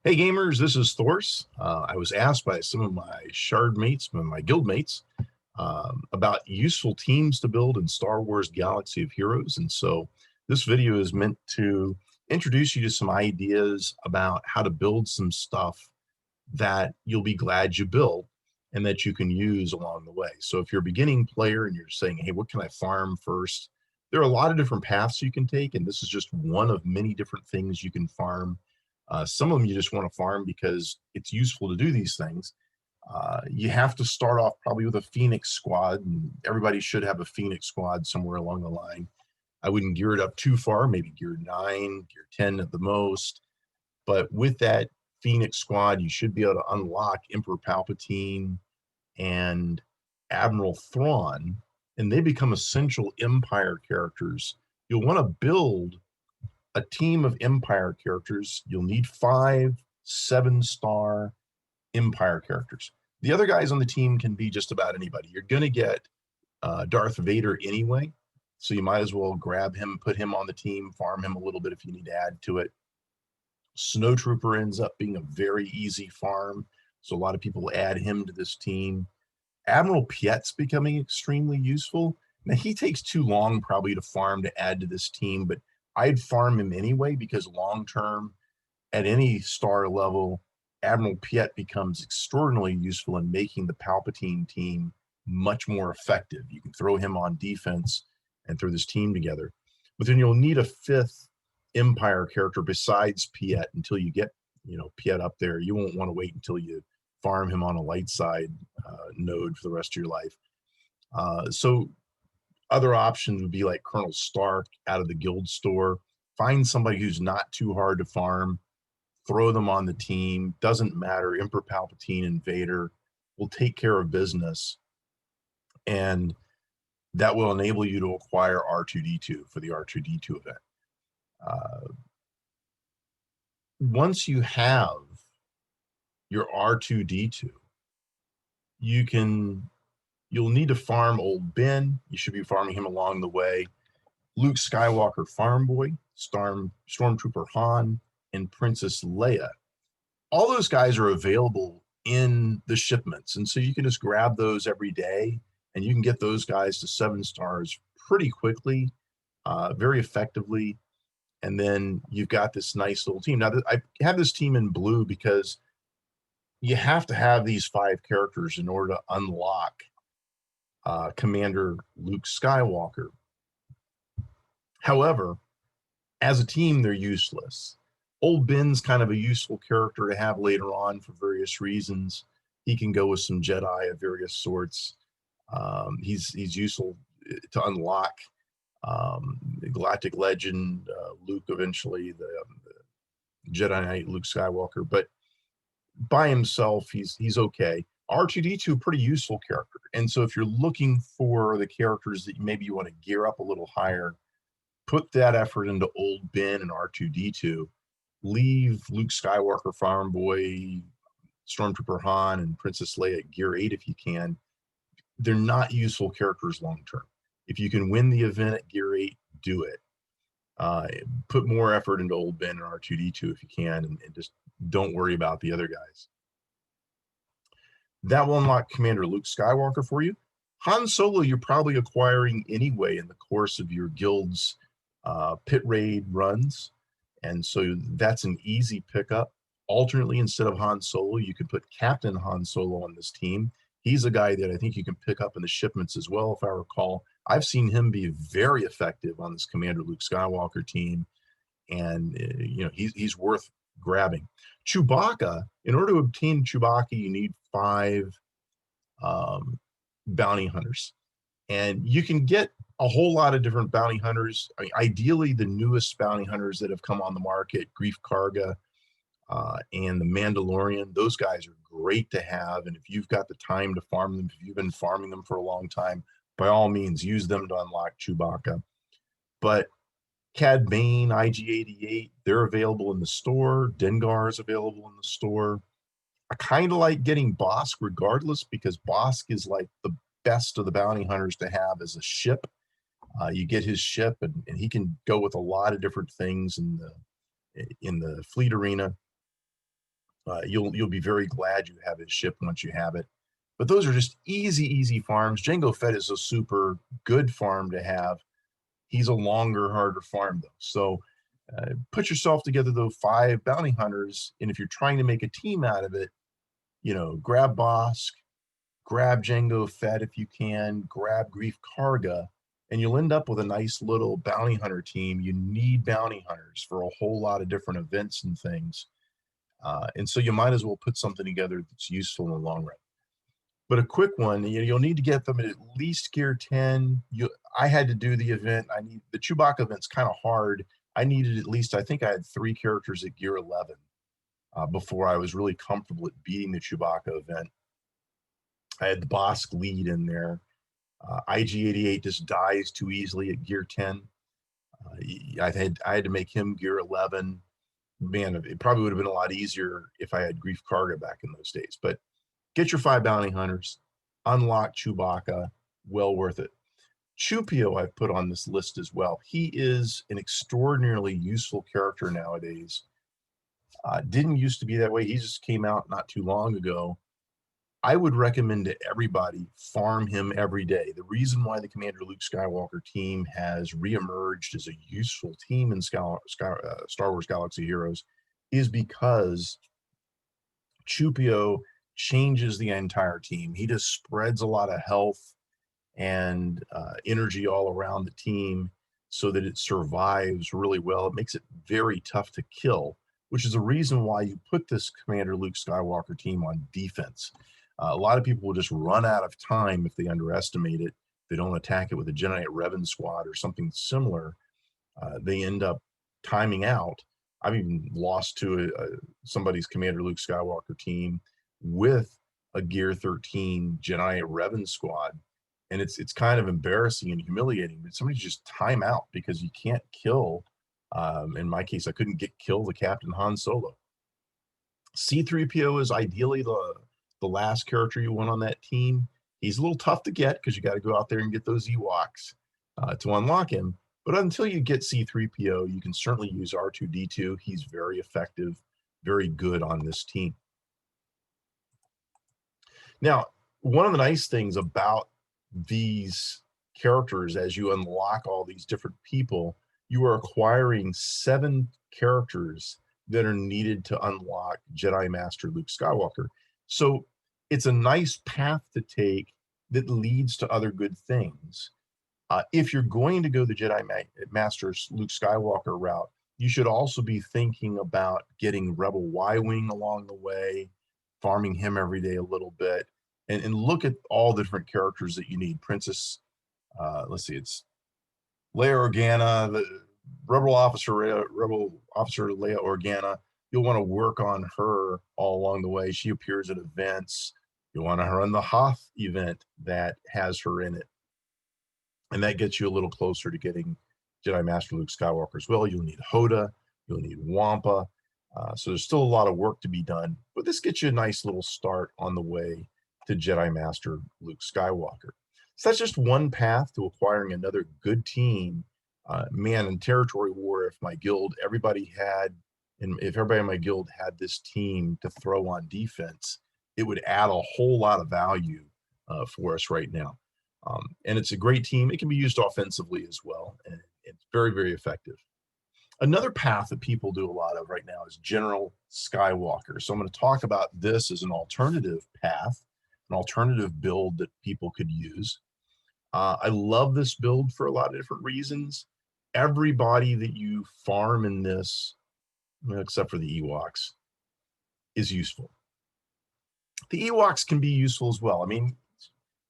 Hey gamers, this is Thors. I was asked by some of my shard mates, my guild mates, about useful teams to build in Star Wars Galaxy of Heroes. And so this video is meant to introduce you to some ideas about how to build some stuff that you'll be glad you built and that you can use along the way. So if you're a beginning player and you're saying, hey, what can I farm first? There are a lot of different paths you can take, and this is just one of many different things you can farm. Some of them you just want to farm because it's useful to do these things. You have to start off probably with a Phoenix squad, and everybody should have a Phoenix squad somewhere along the line. I wouldn't gear it up too far, maybe gear 9, gear 10 at the most. But with that Phoenix squad, you should be able to unlock Emperor Palpatine and Admiral Thrawn, and they become essential Empire characters. You'll want to build a team of Empire characters. You'll need 5 7-star Empire characters. The other guys on the team can be just about anybody. You're going to get Darth Vader anyway, so you might as well grab him, put him on the team, farm him a little bit if you need to add to it. Snowtrooper ends up being a very easy farm, so a lot of people add him to this team. Admiral Piet's becoming extremely useful. Now, he takes too long probably to farm to add to this team, but I'd farm him anyway because long-term, at any star level, Admiral Piet becomes extraordinarily useful in making the Palpatine team much more effective. You can throw him on defense and throw this team together. But then you'll need a 5th Empire character besides Piet until you get, Piet up there. You won't want to wait until you farm him on a light side node for the rest of your life. So other options would be like Colonel Stark out of the guild store. Find somebody who's not too hard to farm, throw them on the team. Doesn't matter. Emperor Palpatine and Vader will take care of business, and that will enable you to acquire R2-D2 for the R2-D2 event. Once you have your R2-D2, you'll need to farm old Ben. You should be farming him along the way. Luke Skywalker Farm Boy, Stormtrooper Han, and Princess Leia. All those guys are available in the shipments, and so you can just grab those every day, and you can get those guys to 7 stars pretty quickly, very effectively. And then you've got this nice little team. Now, I have this team in blue because you have to have these 5 characters in order to unlock Commander Luke Skywalker. However, as a team, they're useless. Old Ben's kind of a useful character to have later on for various reasons. He can go with some Jedi of various sorts. He's useful to unlock the Galactic Legend, Luke eventually, the Jedi Knight Luke Skywalker. But by himself, he's okay. R2-D2, a pretty useful character. And so if you're looking for the characters that maybe you want to gear up a little higher, put that effort into old Ben and R2-D2. Leave Luke Skywalker, Farm Boy, Stormtrooper Han, and Princess Leia at gear 8 if you can. They're not useful characters long term. If you can win the event at gear 8, do it. Put more effort into old Ben and R2-D2 if you can, and just don't worry about the other guys. That will unlock Commander Luke Skywalker for you. Han Solo, you're probably acquiring anyway in the course of your guild's pit raid runs, and so that's an easy pickup. Alternately, instead of Han Solo, you could put Captain Han Solo on this team. He's a guy that I think you can pick up in the shipments as well, if I recall. I've seen him be very effective on this Commander Luke Skywalker team, and he's worth grabbing. Chewbacca, in order to obtain Chewbacca, you need 5 bounty hunters, and you can get a whole lot of different bounty hunters. I mean, ideally, the newest bounty hunters that have come on the market, Grief Karga and the Mandalorian, those guys are great to have. And if you've got the time to farm them, if you've been farming them for a long time, by all means, use them to unlock Chewbacca. But Cad Bane, IG-88, they're available in the store. Dengar is available in the store. I kind of like getting Bosk regardless, because Bosk is like the best of the bounty hunters to have as a ship. You get his ship, and he can go with a lot of different things in the fleet arena. You'll be very glad you have his ship once you have it. But those are just easy farms. Jango Fett is a super good farm to have. He's a longer, harder farm though. So put yourself together though 5 bounty hunters, and if you're trying to make a team out of it, grab Bosk, grab Jango Fett if you can, grab Grief Karga, and you'll end up with a nice little bounty hunter team. You need bounty hunters for a whole lot of different events and things. And so you might as well put something together that's useful in the long run. But a quick one, you'll need to get them at least gear 10. I had to do the event. The Chewbacca event's kind of hard. I needed at least, I think I had 3 characters at gear 11 before I was really comfortable at beating the Chewbacca event. I had the Bosk lead in there. IG-88 just dies too easily at gear 10. I had to make him gear 11. Man, it probably would have been a lot easier if I had Grief Karga back in those days. But get your 5 bounty hunters, unlock Chewbacca, well worth it. Chewpio I've put on this list as well. He is an extraordinarily useful character nowadays. Didn't used to be that way. He just came out not too long ago. I would recommend to everybody farm him every day. The reason why the Commander Luke Skywalker team has reemerged as a useful team in Star Wars Galaxy Heroes is because Chewpio changes the entire team. He just spreads a lot of health and energy all around the team so that it survives really well. It makes it very tough to kill, which is the reason why you put this Commander Luke Skywalker team on defense. A lot of people will just run out of time if they underestimate it. They don't attack it with a Jedi Revan squad or something similar. They end up timing out. I've even lost to somebody's Commander Luke Skywalker team with a Gear 13 Jedi Revan squad. And it's kind of embarrassing and humiliating. But somebody just time out because you can't kill. In my case, I couldn't kill the Captain Han Solo. C-3PO is ideally the last character you want on that team. He's a little tough to get because you got to go out there and get those Ewoks to unlock him. But until you get C-3PO, you can certainly use R2-D2. He's very effective, very good on this team. Now, one of the nice things about these characters, as you unlock all these different people, you are acquiring 7 characters that are needed to unlock Jedi Master Luke Skywalker. So it's a nice path to take that leads to other good things. If you're going to go the Jedi Master Luke Skywalker route, you should also be thinking about getting Rebel Y-Wing along the way, farming him every day a little bit, and look at all the different characters that you need. Princess, let's see, it's Leia Organa, the Rebel Officer Leia Organa. You'll want to work on her all along the way. She appears at events. You'll want to run the Hoth event that has her in it. And that gets you a little closer to getting Jedi Master Luke Skywalker as well. You'll need Hoda. You'll need Wampa. So there's still a lot of work to be done. But this gets you a nice little start on the way to Jedi Master Luke Skywalker. So that's just one path to acquiring another good team. Man, in Territory War, if everybody in my guild had this team to throw on defense, it would add a whole lot of value for us right now. And it's a great team. It can be used offensively as well, and it's very, very effective. Another path that people do a lot of right now is General Skywalker. So I'm going to talk about this as an alternative path, an alternative build that people could use. I love this build for a lot of different reasons. Everybody that you farm in this, except for the Ewoks, is useful. The Ewoks can be useful as well. I mean,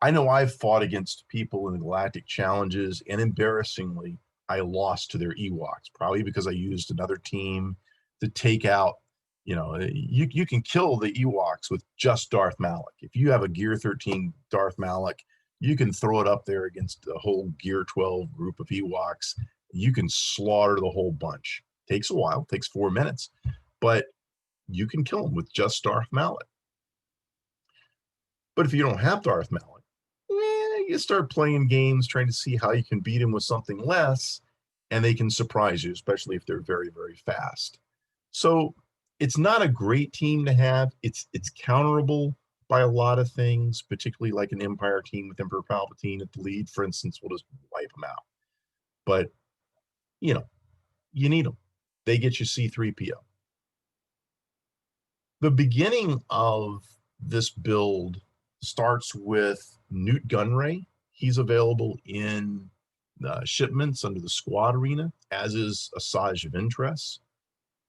I know I've fought against people in the Galactic Challenges, and embarrassingly, I lost to their Ewoks, probably because I used another team to take out, you can kill the Ewoks with just Darth Malak. If you have a Gear 13 Darth Malak, you can throw it up there against a whole Gear 12 group of Ewoks. You can slaughter the whole bunch. Takes a while, takes 4 minutes, but you can kill them with just Darth Malak. But if you don't have Darth Malak, you start playing games trying to see how you can beat him with something less, and they can surprise you, especially if they're very, very fast. So It's not a great team to have. It's counterable by a lot of things, particularly like an Empire team with Emperor Palpatine at the lead, for instance, will just wipe them out. But you know, you need them. They get you C3PO. The beginning of this build starts with Newt Gunray. He's available in shipments under the squad arena, as is Asajj Ventress.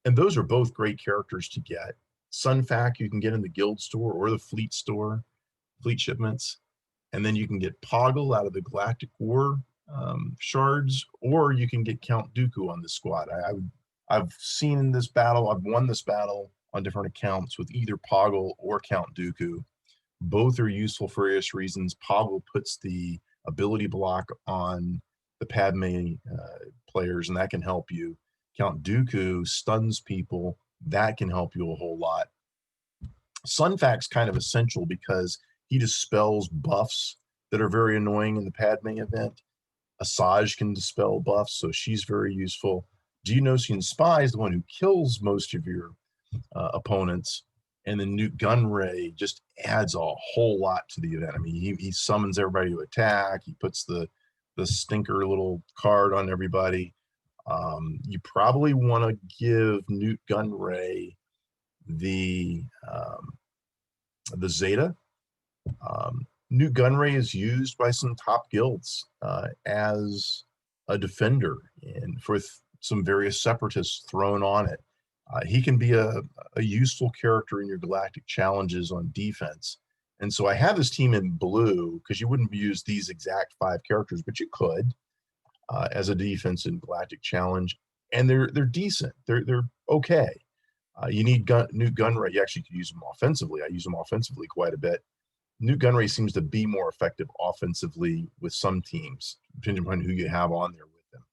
And those are both great characters to get. Sunfac you can get in the guild store or the fleet store, fleet shipments. And then you can get Poggle out of the Galactic War shards, or you can get Count Dooku on the squad. I've seen this battle. I've won this battle on different accounts with either Poggle or Count Dooku. Both are useful for various reasons. Poggle puts the ability block on the Padme players, and that can help you. Count Dooku stuns people. That can help you a whole lot. Sunfac's kind of essential because he dispels buffs that are very annoying in the Padme event. Asajj can dispel buffs, so she's very useful. Geonosian Spy is the one who kills most of your opponents, and then Newt Gunray just adds a whole lot to the event. I mean, he summons everybody to attack. He puts the stinker little card on everybody. You probably want to give Newt Gunray the Zeta. Newt Gunray is used by some top guilds as a defender and for some various separatists thrown on it. He can be a useful character in your galactic challenges on defense. And so I have this team in blue because you wouldn't use these exact 5 characters, but you could as a defense in galactic challenge. And they're decent. They're okay. You need Newt Gunray. You actually could use them offensively. I use them offensively quite a bit. Newt Gunray seems to be more effective offensively with some teams, depending upon who you have on there with them.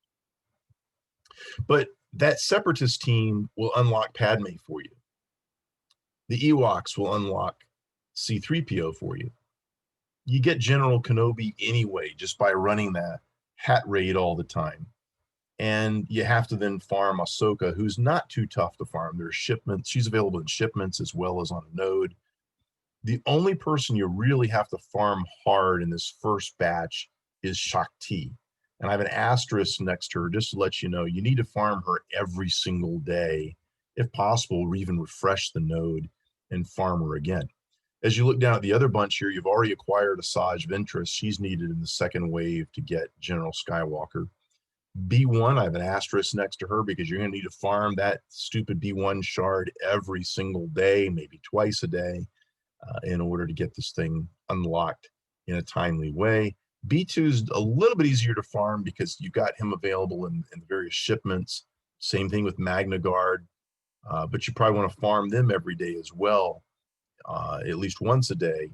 But that Separatist team will unlock Padme for you. The Ewoks will unlock C-3PO for you. You get General Kenobi anyway, just by running that hat raid all the time. And you have to then farm Ahsoka, who's not too tough to farm. There's shipments. She's available in shipments as well as on a node. The only person you really have to farm hard in this first batch is Shakti. And I have an asterisk next to her just to let you know, you need to farm her every single day, if possible, or even refresh the node and farm her again. As you look down at the other bunch here, you've already acquired Asajj Ventress. She's needed in the second wave to get General Skywalker. B1, I have an asterisk next to her because you're going to need to farm that stupid B1 shard every single day, maybe twice a day, in order to get this thing unlocked in a timely way. B2 is a little bit easier to farm because you got him available in the various shipments. Same thing with Magna Guard, but you probably want to farm them every day as well, at least once a day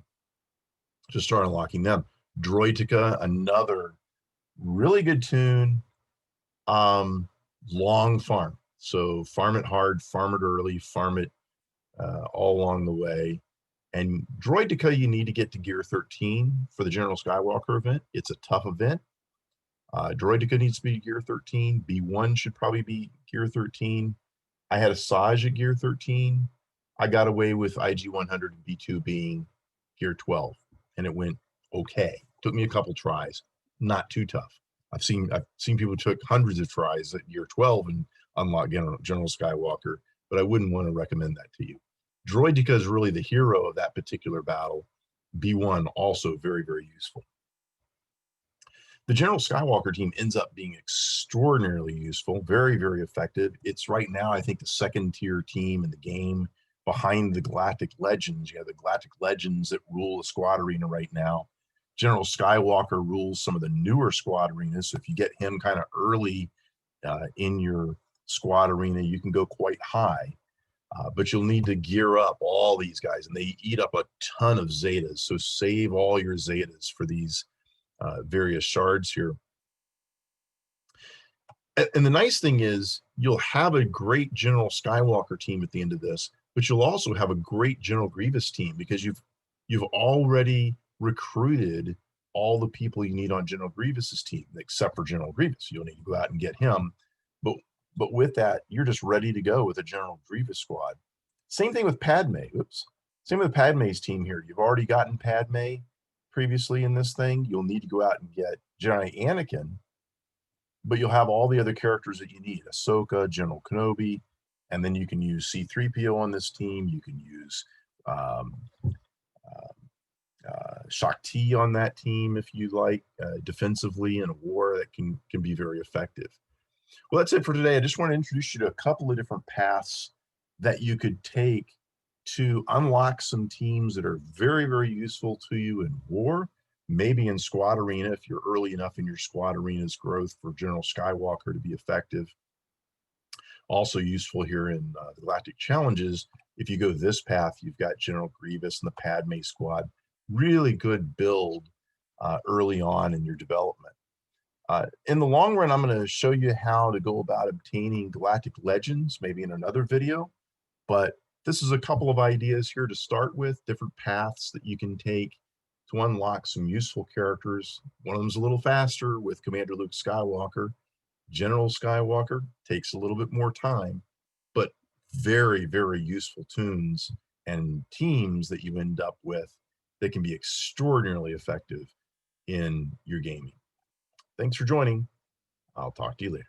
to start unlocking them. Droideka, another really good tune. Long farm. So farm it hard, farm it early, farm it all along the way. And Droideka, you need to get to Gear 13 for the General Skywalker event. It's a tough event. Droideka needs to be Gear 13. B1 should probably be Gear 13. I had Asajj at Gear 13. I got away with IG 100 and B2 being Gear 12, and it went okay. Took me a couple tries, not too tough. I've seen people took hundreds of tries at Gear 12 and unlock General Skywalker, but I wouldn't want to recommend that to you. Droideka is really the hero of that particular battle. B1 also very, very useful. The General Skywalker team ends up being extraordinarily useful, very, very effective. It's right now, I think, the second tier team in the game behind the Galactic Legends. You have the Galactic Legends that rule the squad arena right now. General Skywalker rules some of the newer squad arenas. So if you get him kind of early in your squad arena, you can go quite high. But you'll need to gear up all these guys, and they eat up a ton of Zetas. So save all your Zetas for these various shards here. And the nice thing is you'll have a great General Skywalker team at the end of this, but you'll also have a great General Grievous team because you've already recruited all the people you need on General Grievous's team, except for General Grievous. You'll need to go out and get him. But with that, you're just ready to go with a General Grievous squad. Same thing with Padme. Oops. Same with Padme's team here. You've already gotten Padme previously in this thing. You'll need to go out and get Jedi Anakin, but you'll have all the other characters that you need: Ahsoka, General Kenobi, and then you can use C-3PO on this team. You can use um, Shakti on that team if you like, defensively in a war that can be very effective. Well, that's it for today. I just want to introduce you to a couple of different paths that you could take to unlock some teams that are very, very useful to you in war, maybe in Squad Arena if you're early enough in your Squad Arena's growth for General Skywalker to be effective. Also useful here in the Galactic Challenges. If you go this path, you've got General Grievous and the Padme squad. Really good build early on in your development. In the long run, I'm going to show you how to go about obtaining Galactic Legends, maybe in another video. But this is a couple of ideas here to start with, different paths that you can take to unlock some useful characters. One of them's a little faster with Commander Luke Skywalker. General Skywalker takes a little bit more time, but very, very useful tunes and teams that you end up with that can be extraordinarily effective in your gaming. Thanks for joining. I'll talk to you later.